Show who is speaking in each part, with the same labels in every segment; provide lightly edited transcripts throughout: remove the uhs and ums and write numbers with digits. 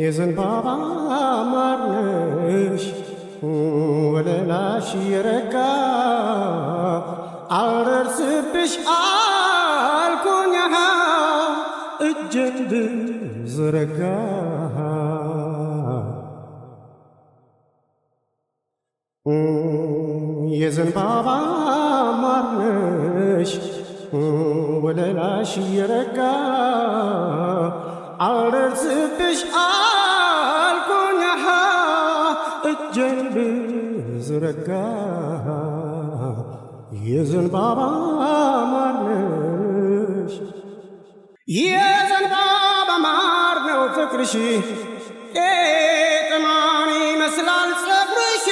Speaker 1: የዘንባባ ማርነሽ ወለላሽ የረጋ አልደርስብሽ አልኩኝ እጄን ብዘረጋ የዘንባባ ማርነሽ ወለላሽ የረጋ አልደርስብሽ አልኩኝ እጄን ብዘረጋ የዘንባባ ማርነሽ የዘንባባ ማር ነው ፍቅርሽ ቄጥማን ይመስላል ጸጉርሽ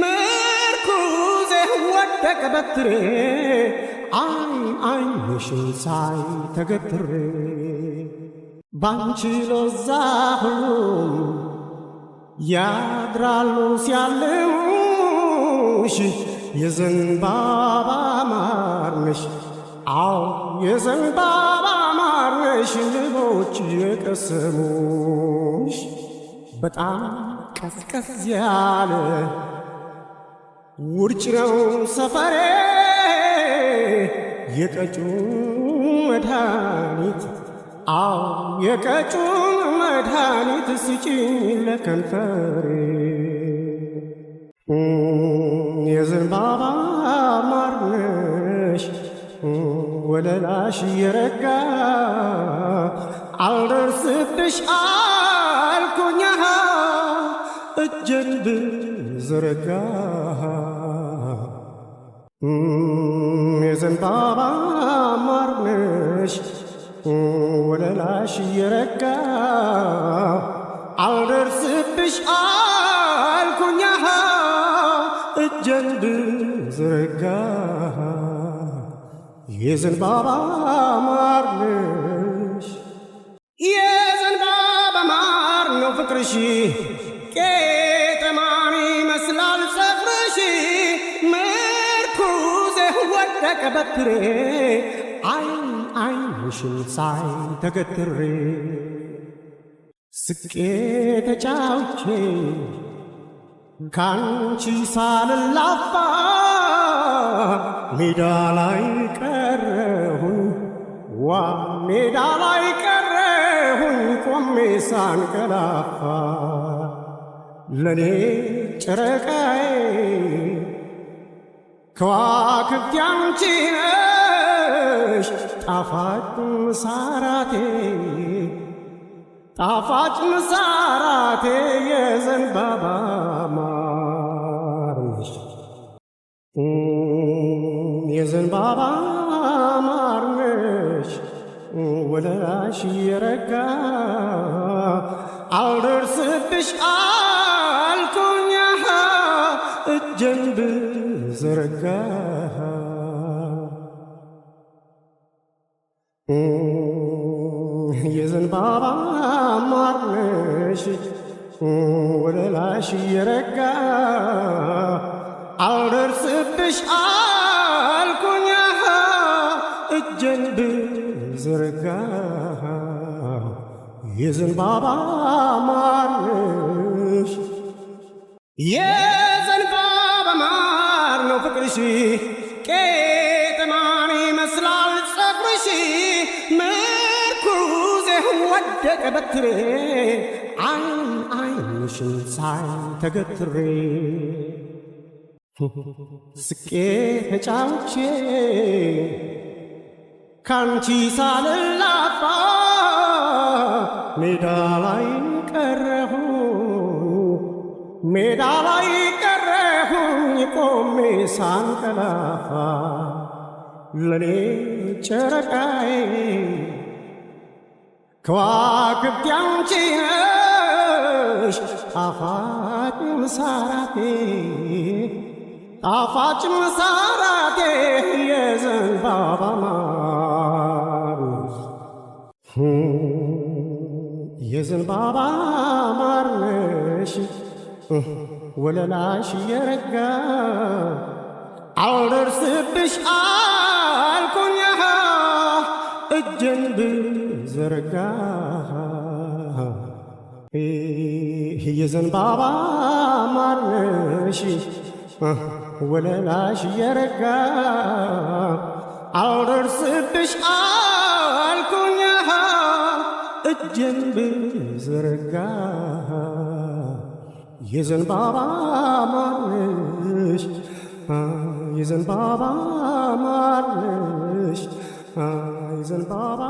Speaker 1: ምርኩዜ ወደቀ በትሬ ዓይንሽን ሳይ ተገትሬ ባንቺ ሎዛ ሁሉም ያድራሉ ሲያልሙሽ የዘንባባ ማርነሽ አዎ የዘንባባ ማርነሽ ንቦች የቀሰሙሽ በጣም ቀዝቀዝ ያለ ውርጭ ነው ሰፈሬ የቀጩን መድኃኒት አዎ የቀጩን መድኃኒት ስጪኝ ለከንፈሬ የዘንባባ ማርነሽ ወለላሽ የረጋ አልደርስብሽ አልኩኝ እጄን ብዘረጋ የዘንባባ ማርነሽ ወለላሽ የረጋ አልደርስብሽ አልኩኝ እጄን ብዘረጋ የዘንባባ ማርነሽ የዘንባባ ማር ነው ፍቅርሽ ቄጥማን ይመስላል ጸጉርሽ ምርኩዜ ወደቀ በትሬ ዓይንሽን ሳይ ተገትሬ ስቄ ተጫውቼ ካንቺ ሳልላፋ ሜዳ ላይ ቀረሁኝ ዋ ሜዳ ላይ ቀረሁኝ ቆሜ ሳንቀላፋ ለኔ ጨረቃዬ ከዋክብት ያንቺ ነሽ ጣፋጭ ምሳራቴ ጣፋጭ ምሳራቴ የዘንባባ ማርነሽ የዘንባባ ማርነሽ ወለላሽ የረጋ አልደርስብሽ አልኩኝ እጄን ብዘረጋ የዘንባባ ማርነሽ ወለላሽ የረጋ አልደርስብሽ አልኩኝ እጄን ብዘረጋ የዘንባባ ማርነሽ የዘንባባ ማር ነው ፍቅርሽ ቄጥማን ይመስላል ጸጉርሽ ምርኩዜ ወደቀ በትሬ ዓይንሽን ሳይ ተገትሬ ስቄ ተጫውቼ ካንቺ ሳልላፋ ሜዳ ላይ ቀረሁኝ ቆሜ ሳንቀላፋ ለኔ ጨረቃዬ ከዋክብት ያንቺ ነሽ ጣፋጭ ምሳራቴ ጣፋጭ ምሳራቴ የዘንባባ ማርነሽ የዘንባባ ማርነሽ ወለላሽ የረጋ አልደርስብሽ አልኩኝ እጄን ብዘረጋ የዘንባባ ማርነሽ ወለላሽ የረጋ አልደርስብሽ አልኩኛ እጄን ብዘረጋ የዘንባባ ማርነሽ የዘንባባ ማርነሽ የዘንባባ